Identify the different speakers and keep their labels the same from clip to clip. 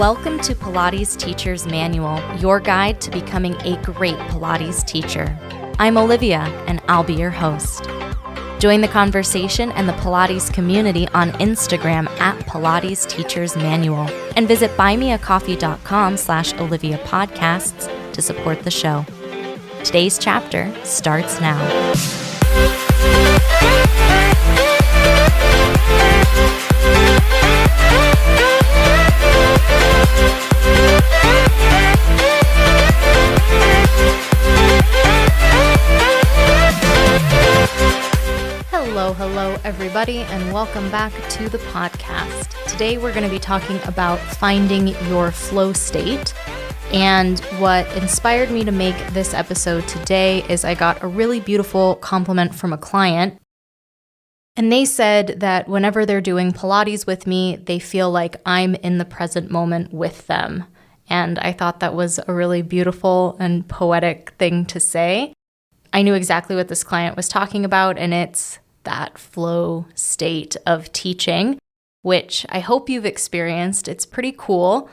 Speaker 1: Welcome to Pilates Teacher's Manual, your guide to becoming a great Pilates teacher. I'm Olivia, and I'll be your host. Join the conversation and the Pilates community on Instagram at Pilates Teacher's Manual, and visit buymeacoffee.com/Olivia Podcasts to support the show. Today's chapter starts now. Hello, everybody, and welcome back to the podcast. Today, we're going to be talking about finding your flow state. And what inspired me to make this episode today is I got a really beautiful compliment from a client. And they said that whenever they're doing Pilates with me, they feel like I'm in the present moment with them. And I thought that was a really beautiful and poetic thing to say. I knew exactly what this client was talking about, and it's that flow state of teaching, which I hope you've experienced. It's pretty cool.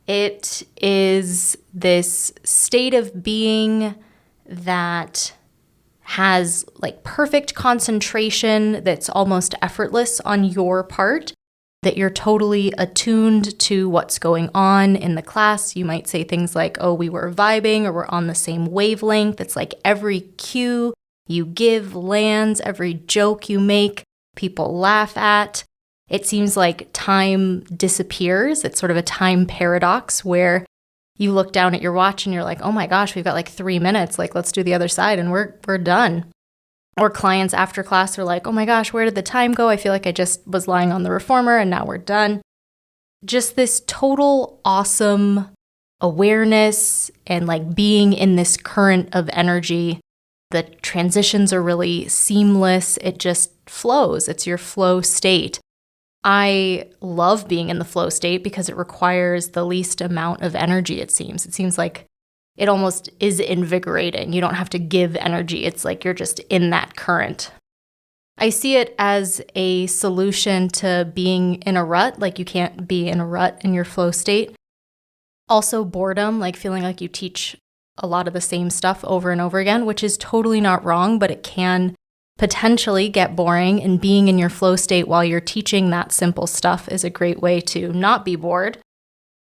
Speaker 1: It is this state of being that has like perfect concentration that's almost effortless on your part, that you're totally attuned to what's going on in the class. You might say things like, oh, we were vibing, or we're on the same wavelength. It's like every cue you give lands, every joke you make, people laugh at. It seems like time disappears. It's sort of a time paradox where you look down at your watch and you're like, oh my gosh, we've got like 3 minutes. Like, let's do the other side and we're done. Or clients after class are like, oh my gosh, where did the time go? I feel like I just was lying on the reformer and now we're done. Just this total awesome awareness and like being in this current of energy. The transitions are really seamless. It just flows. It's your flow state. I love being in the flow state because it requires the least amount of energy, it seems. It seems like it almost is invigorating. You don't have to give energy. It's like you're just in that current. I see it as a solution to being in a rut. Like, you can't be in a rut in your flow state. Also boredom, like feeling like you teach a lot of the same stuff over and over again, which is totally not wrong, but it can potentially get boring, and being in your flow state while you're teaching that simple stuff is a great way to not be bored.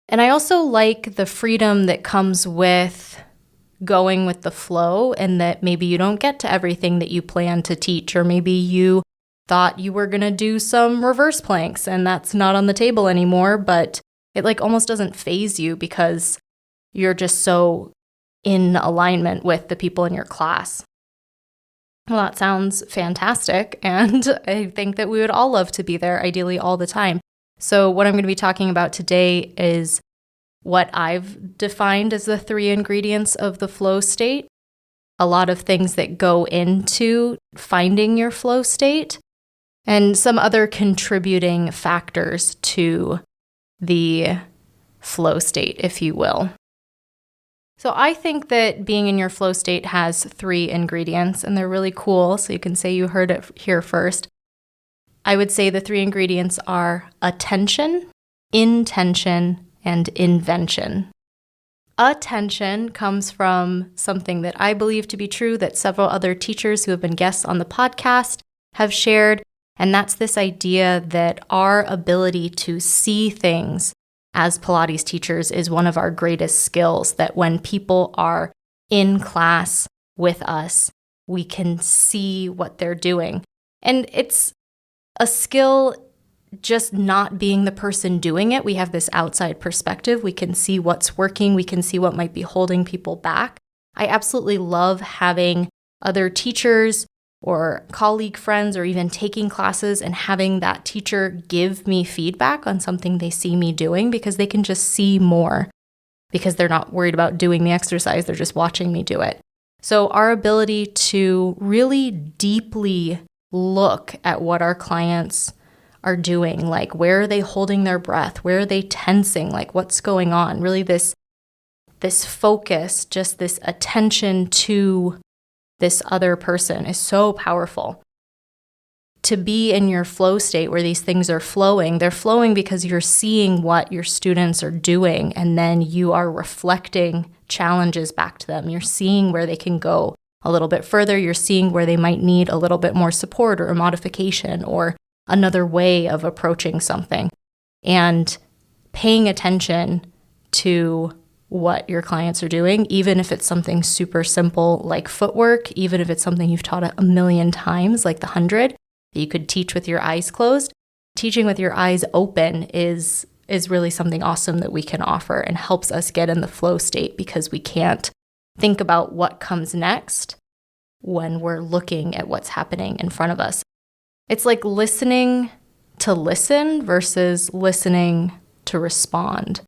Speaker 1: And I also like the freedom that comes with going with the flow, and that maybe you don't get to everything that you plan to teach, or maybe you thought you were going to do some reverse planks and that's not on the table anymore, but it like almost doesn't faze you because you're just so in alignment with the people in your class. Well, that sounds fantastic, and I think that we would all love to be there, ideally all the time. So what I'm going to be talking about today is what I've defined as the 3 ingredients of the flow state, a lot of things that go into finding your flow state, and some other contributing factors to the flow state, if you will. So I think that being in your flow state has 3 ingredients, and they're really cool, so you can say you heard it here first. I would say the 3 ingredients are attention, intention, and invention. Attention comes from something that I believe to be true that several other teachers who have been guests on the podcast have shared, and that's this idea that our ability to see things as Pilates teachers is one of our greatest skills, that when people are in class with us, we can see what they're doing. And it's a skill just not being the person doing it. We have this outside perspective. We can see what's working. We can see what might be holding people back. I absolutely love having other teachers or colleague friends, or even taking classes and having that teacher give me feedback on something they see me doing, because they can just see more because they're not worried about doing the exercise. They're just watching me do it. So our ability to really deeply look at what our clients are doing, like where are they holding their breath? Where are they tensing? Like what's going on? Really this focus, just this attention to this other person is so powerful. to be in your flow state where these things are flowing, they're flowing because you're seeing what your students are doing, and then you are reflecting challenges back to them. You're seeing where they can go a little bit further. You're seeing where they might need a little bit more support or a modification or another way of approaching something. And paying attention to what your clients are doing, even if it's something super simple like footwork, even if it's something you've taught a million times, like the 100, that you could teach with your eyes closed. Teaching with your eyes open is really something awesome that we can offer and helps us get in the flow state, because we can't think about what comes next when we're looking at what's happening in front of us. It's like listening to listen versus listening to respond.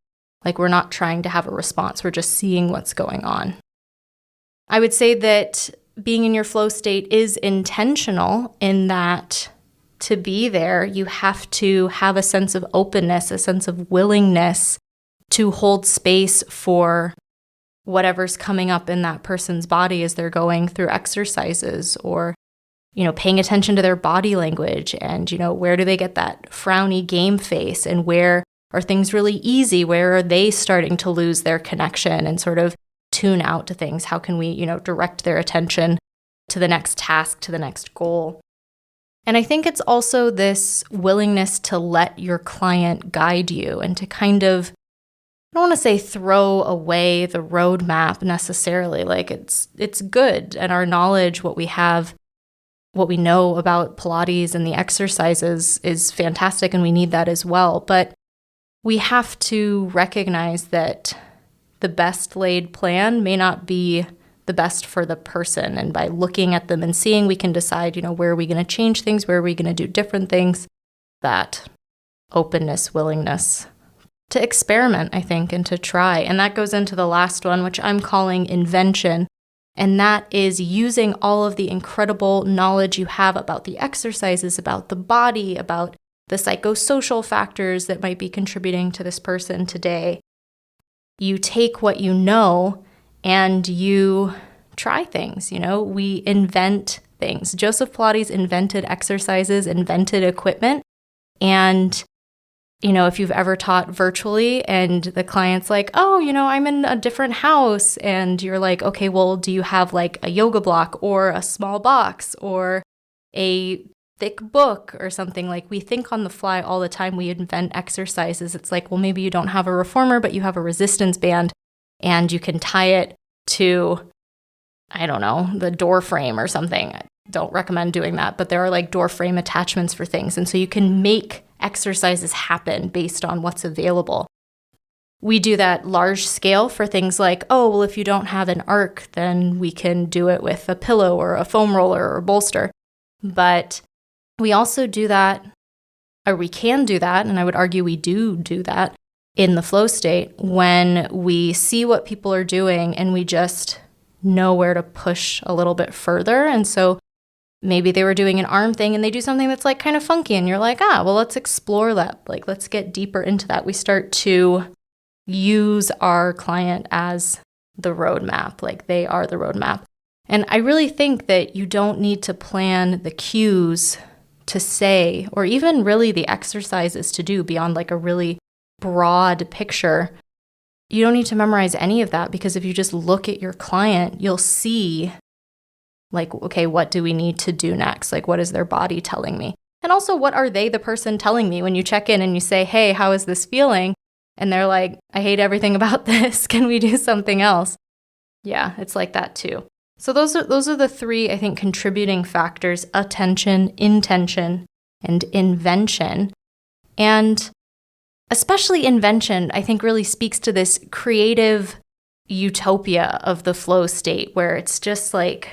Speaker 1: Like, we're not trying to have a response, we're just seeing what's going on. I would say that being in your flow state is intentional in that to be there, you have to have a sense of openness, a sense of willingness to hold space for whatever's coming up in that person's body as they're going through exercises, or, paying attention to their body language and, where do they get that frowny game face, and where are things really easy? Where are they starting to lose their connection and sort of tune out to things? How can we, direct their attention to the next task, to the next goal? And I think it's also this willingness to let your client guide you and to kind of, I don't want to say throw away the roadmap necessarily. Like, it's good. And our knowledge, what we have, what we know about Pilates and the exercises is fantastic, and we need that as well. But we have to recognize that the best laid plan may not be the best for the person. And by looking at them and seeing, we can decide, where are we going to change things? Where are we going to do different things? That openness, willingness to experiment, I think, and to try. And that goes into the last one, which I'm calling invention. And that is using all of the incredible knowledge you have about the exercises, about the body, about the psychosocial factors that might be contributing to this person today. You take what you know and you try things. We invent things. Joseph Pilates invented exercises, invented equipment. And, if you've ever taught virtually and the client's like, oh, I'm in a different house. And you're like, okay, well, do you have like a yoga block or a small box or a thick book or something? Like, we think on the fly all the time. We invent exercises. It's like, well, maybe you don't have a reformer, but you have a resistance band and you can tie it to, I don't know, the door frame or something. I don't recommend doing that, but there are like door frame attachments for things. And so you can make exercises happen based on what's available. We do that large scale for things like, oh, well, if you don't have an arc, then we can do it with a pillow or a foam roller or a bolster. But we also do that, or we can do that, and I would argue we do that in the flow state when we see what people are doing and we just know where to push a little bit further. And so maybe they were doing an arm thing and they do something that's like kind of funky, and you're like, well, let's explore that. Like, let's get deeper into that. We start to use our client as the roadmap, like they are the roadmap. And I really think that you don't need to plan the cues to say, or even really the exercises to do beyond like a really broad picture. You don't need to memorize any of that, because if you just look at your client, you'll see like, okay, what do we need to do next? Like, what is their body telling me? And also, what are they, the person, telling me when you check in and you say, hey, how is this feeling? And they're like, I hate everything about this. Can we do something else? Yeah, it's like that too. So those are the three, I think, contributing factors: attention, intention, and invention. And especially invention, I think, really speaks to this creative utopia of the flow state, where it's just like,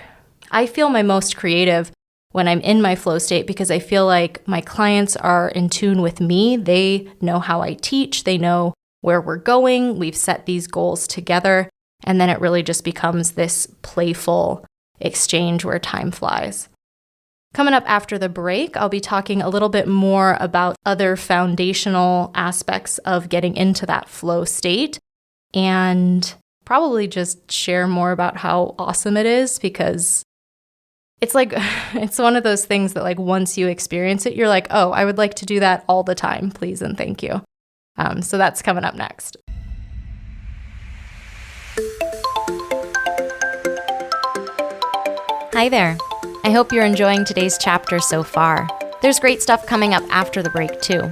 Speaker 1: I feel my most creative when I'm in my flow state, because I feel like my clients are in tune with me. They know how I teach. They know where we're going. We've set these goals together. And then it really just becomes this playful exchange where time flies. Coming up after the break, I'll be talking a little bit more about other foundational aspects of getting into that flow state, and probably just share more about how awesome it is, because it's like, it's one of those things that like once you experience it, you're like, oh, I would like to do that all the time, please and thank you. So that's coming up next. Hi there. I hope you're enjoying today's chapter so far. There's great stuff coming up after the break too.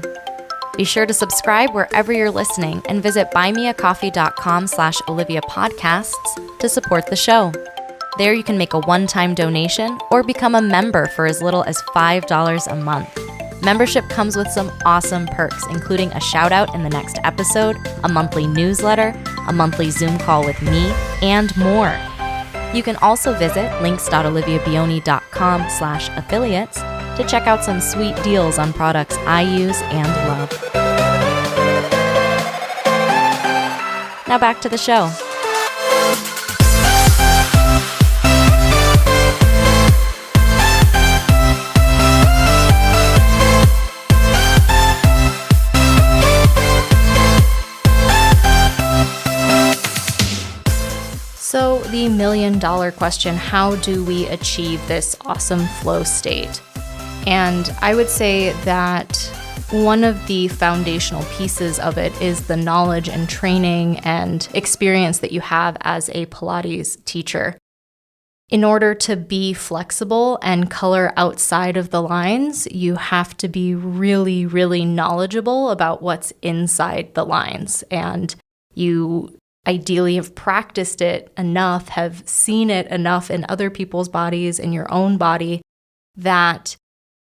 Speaker 1: Be sure to subscribe wherever you're listening and visit buymeacoffee.com/Olivia Podcasts to support the show. There you can make a one-time donation or become a member for as little as $5 a month. Membership comes with some awesome perks, including a shout out in the next episode, a monthly newsletter, a monthly Zoom call with me, and more. You can also visit links.oliviabioni.com/affiliates to check out some sweet deals on products I use and love. Now back to the show. So the $1 million question, how do we achieve this awesome flow state? And I would say that one of the foundational pieces of it is the knowledge and training and experience that you have as a Pilates teacher. In order to be flexible and color outside of the lines, you have to be really, really knowledgeable about what's inside the lines. And you ideally have practiced it enough, have seen it enough in other people's bodies, in your own body, that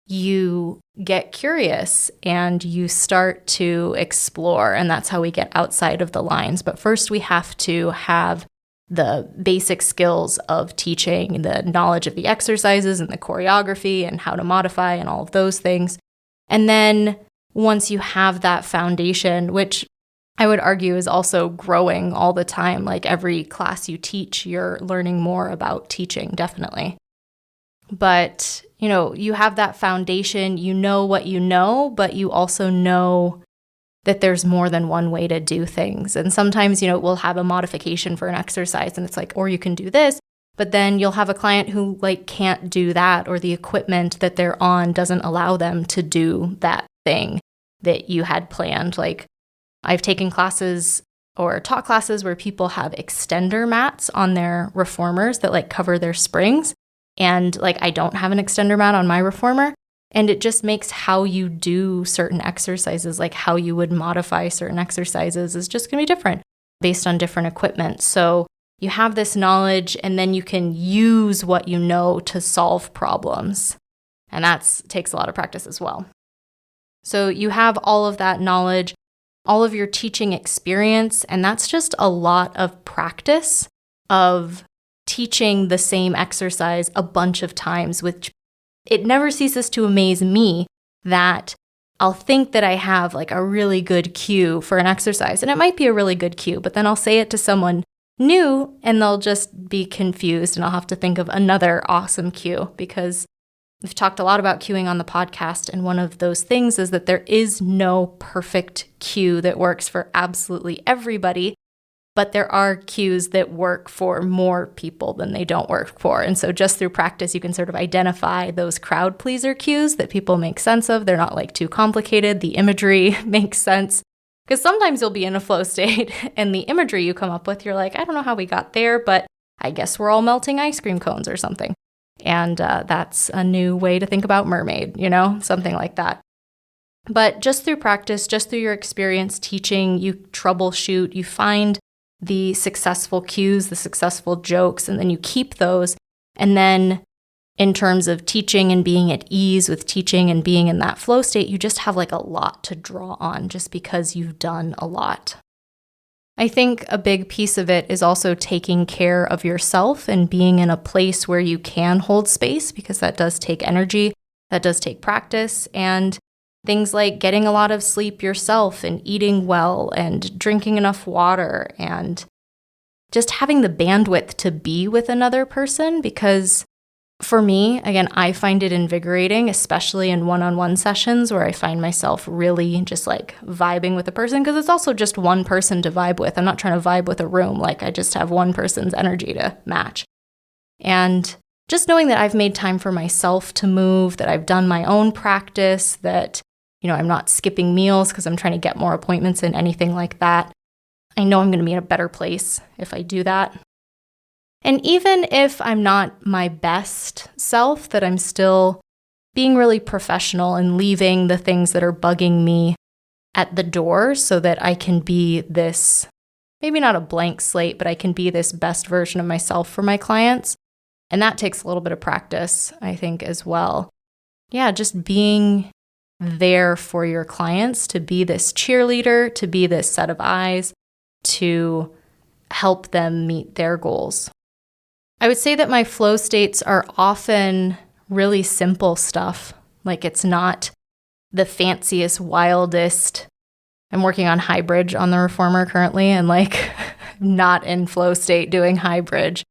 Speaker 1: you get curious and you start to explore. And that's how we get outside of the lines. But first we have to have the basic skills of teaching, the knowledge of the exercises and the choreography and how to modify and all of those things. And then once you have that foundation, which I would argue is also growing all the time. Like every class you teach, you're learning more about teaching, definitely. But, you have that foundation, you know what you know, but you also know that there's more than one way to do things. And sometimes, we'll have a modification for an exercise and it's like, or you can do this, but then you'll have a client who can't do that, or the equipment that they're on doesn't allow them to do that thing that you had planned. I've taken classes or taught classes where people have extender mats on their reformers that cover their springs. And I don't have an extender mat on my reformer. And it just makes how you do certain exercises, how you would modify certain exercises, is just going to be different based on different equipment. So you have this knowledge and then you can use what you know to solve problems. And that takes a lot of practice as well. So you have all of that knowledge, all of your teaching experience, and that's just a lot of practice of teaching the same exercise a bunch of times, which it never ceases to amaze me that I'll think that I have a really good cue for an exercise, and it might be a really good cue, but then I'll say it to someone new and they'll just be confused and I'll have to think of another awesome cue, because we've talked a lot about cueing on the podcast, and one of those things is that there is no perfect cue that works for absolutely everybody, but there are cues that work for more people than they don't work for. And so just through practice, you can sort of identify those crowd pleaser cues that people make sense of. They're not too complicated. The imagery makes sense. Because sometimes you'll be in a flow state and the imagery you come up with, you're like, I don't know how we got there, but I guess we're all melting ice cream cones or something. And that's a new way to think about mermaid, something like that. But just through practice, just through your experience teaching, you troubleshoot, you find the successful cues, the successful jokes, and then you keep those. And then in terms of teaching and being at ease with teaching and being in that flow state, you just have a lot to draw on just because you've done a lot. I think a big piece of it is also taking care of yourself and being in a place where you can hold space, because that does take energy, that does take practice, and things like getting a lot of sleep yourself and eating well and drinking enough water and just having the bandwidth to be with another person. Because for me, again, I find it invigorating, especially in one-on-one sessions where I find myself really just vibing with a person, because it's also just one person to vibe with. I'm not trying to vibe with a room. I just have one person's energy to match. And just knowing that I've made time for myself to move, that I've done my own practice, that, I'm not skipping meals because I'm trying to get more appointments and anything like that. I know I'm going to be in a better place if I do that. And even if I'm not my best self, that I'm still being really professional and leaving the things that are bugging me at the door so that I can be this, maybe not a blank slate, but I can be this best version of myself for my clients. And that takes a little bit of practice, I think, as well. Yeah, just being there for your clients, to be this cheerleader, to be this set of eyes, to help them meet their goals. I would say that my flow states are often really simple stuff. Like, it's not the fanciest, wildest. I'm working on high bridge on the reformer currently, and not in flow state doing high bridge.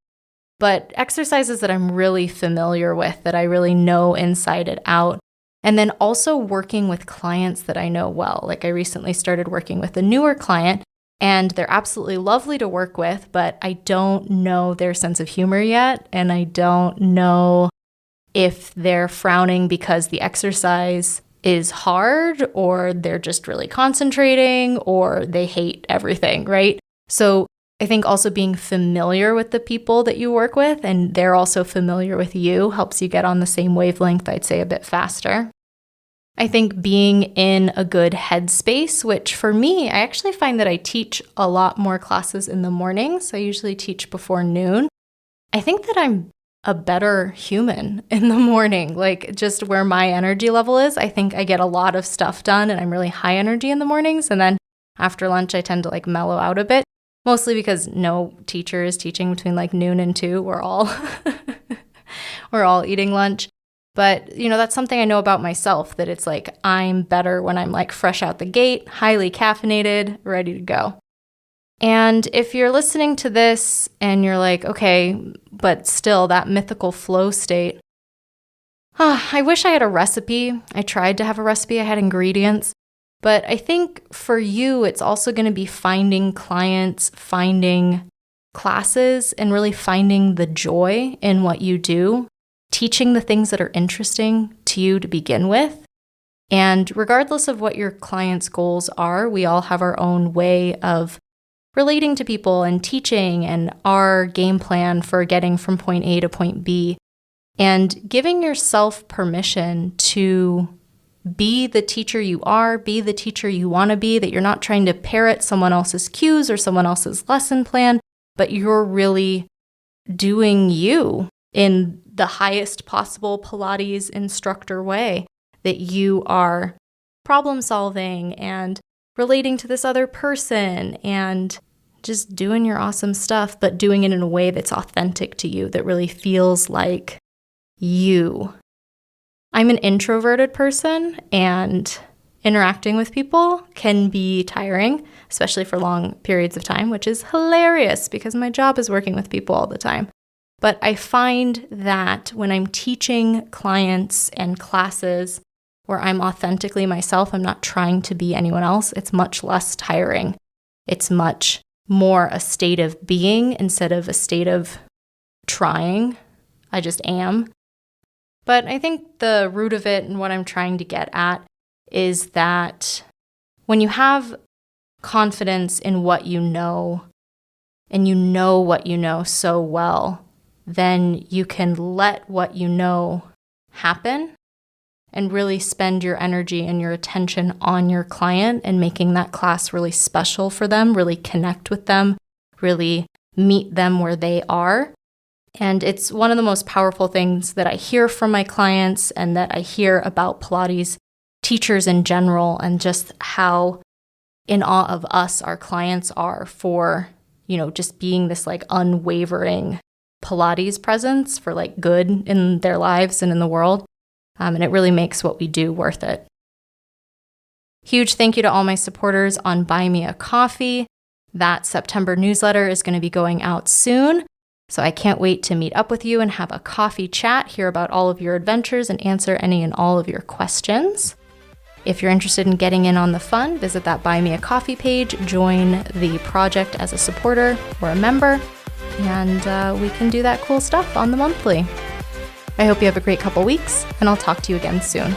Speaker 1: But exercises that I'm really familiar with, that I really know inside and out. And then also working with clients that I know well. Like, I recently started working with a newer client, and they're absolutely lovely to work with, but I don't know their sense of humor yet. And I don't know if they're frowning because the exercise is hard, or they're just really concentrating, or they hate everything, right? So I think also being familiar with the people that you work with, and they're also familiar with you, helps you get on the same wavelength, I'd say, a bit faster. I think being in a good headspace, which for me, I actually find that I teach a lot more classes in the mornings. I usually teach before noon. I think that I'm a better human in the morning, just where my energy level is. I think I get a lot of stuff done, and I'm really high energy in the mornings. And then after lunch, I tend to mellow out a bit. Mostly because no teacher is teaching between noon and 2. We're all eating lunch. But, that's something I know about myself, that it's I'm better when I'm fresh out the gate, highly caffeinated, ready to go. And if you're listening to this and you're okay, but still that mythical flow state, I wish I had a recipe. I tried to have a recipe. I had ingredients. But I think for you, it's also going to be finding clients, finding classes, and really finding the joy in what you do, teaching the things that are interesting to you to begin with. And regardless of what your clients' goals are, we all have our own way of relating to people and teaching, and our game plan for getting from point A to point B, and giving yourself permission to be the teacher you are, be the teacher you want to be, that you're not trying to parrot someone else's cues or someone else's lesson plan, but you're really doing you in the highest possible Pilates instructor way, that you are problem solving and relating to this other person and just doing your awesome stuff, but doing it in a way that's authentic to you, that really feels like you. I'm an introverted person, and interacting with people can be tiring, especially for long periods of time, which is hilarious because my job is working with people all the time. But I find that when I'm teaching clients and classes where I'm authentically myself, I'm not trying to be anyone else, it's much less tiring. It's much more a state of being instead of a state of trying. I just am. But I think the root of it and what I'm trying to get at is that when you have confidence in what you know, and you know what you know so well, then you can let what you know happen and really spend your energy and your attention on your client and making that class really special for them, really connect with them, really meet them where they are. And it's one of the most powerful things that I hear from my clients, and that I hear about Pilates teachers in general, and just how in awe of us our clients are for, just being this unwavering Pilates presence for good in their lives and in the world. And it really makes what we do worth it. Huge thank you to all my supporters on Buy Me a Coffee. That September newsletter is going to be going out soon. So I can't wait to meet up with you and have a coffee chat, hear about all of your adventures, and answer any and all of your questions. If you're interested in getting in on the fun, visit that Buy Me a Coffee page, join the project as a supporter or a member, and we can do that cool stuff on the monthly. I hope you have a great couple weeks, and I'll talk to you again soon.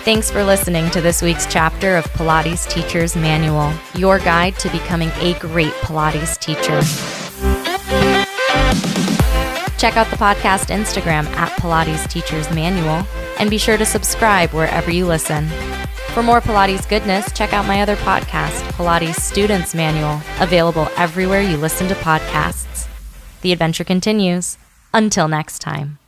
Speaker 1: Thanks for listening to this week's chapter of Pilates Teacher's Manual, your guide to becoming a great Pilates teacher. Check out the podcast Instagram at Pilates Teacher's Manual, and be sure to subscribe wherever you listen. For more Pilates goodness, check out my other podcast, Pilates Student's Manual, available everywhere you listen to podcasts. The adventure continues. Until next time.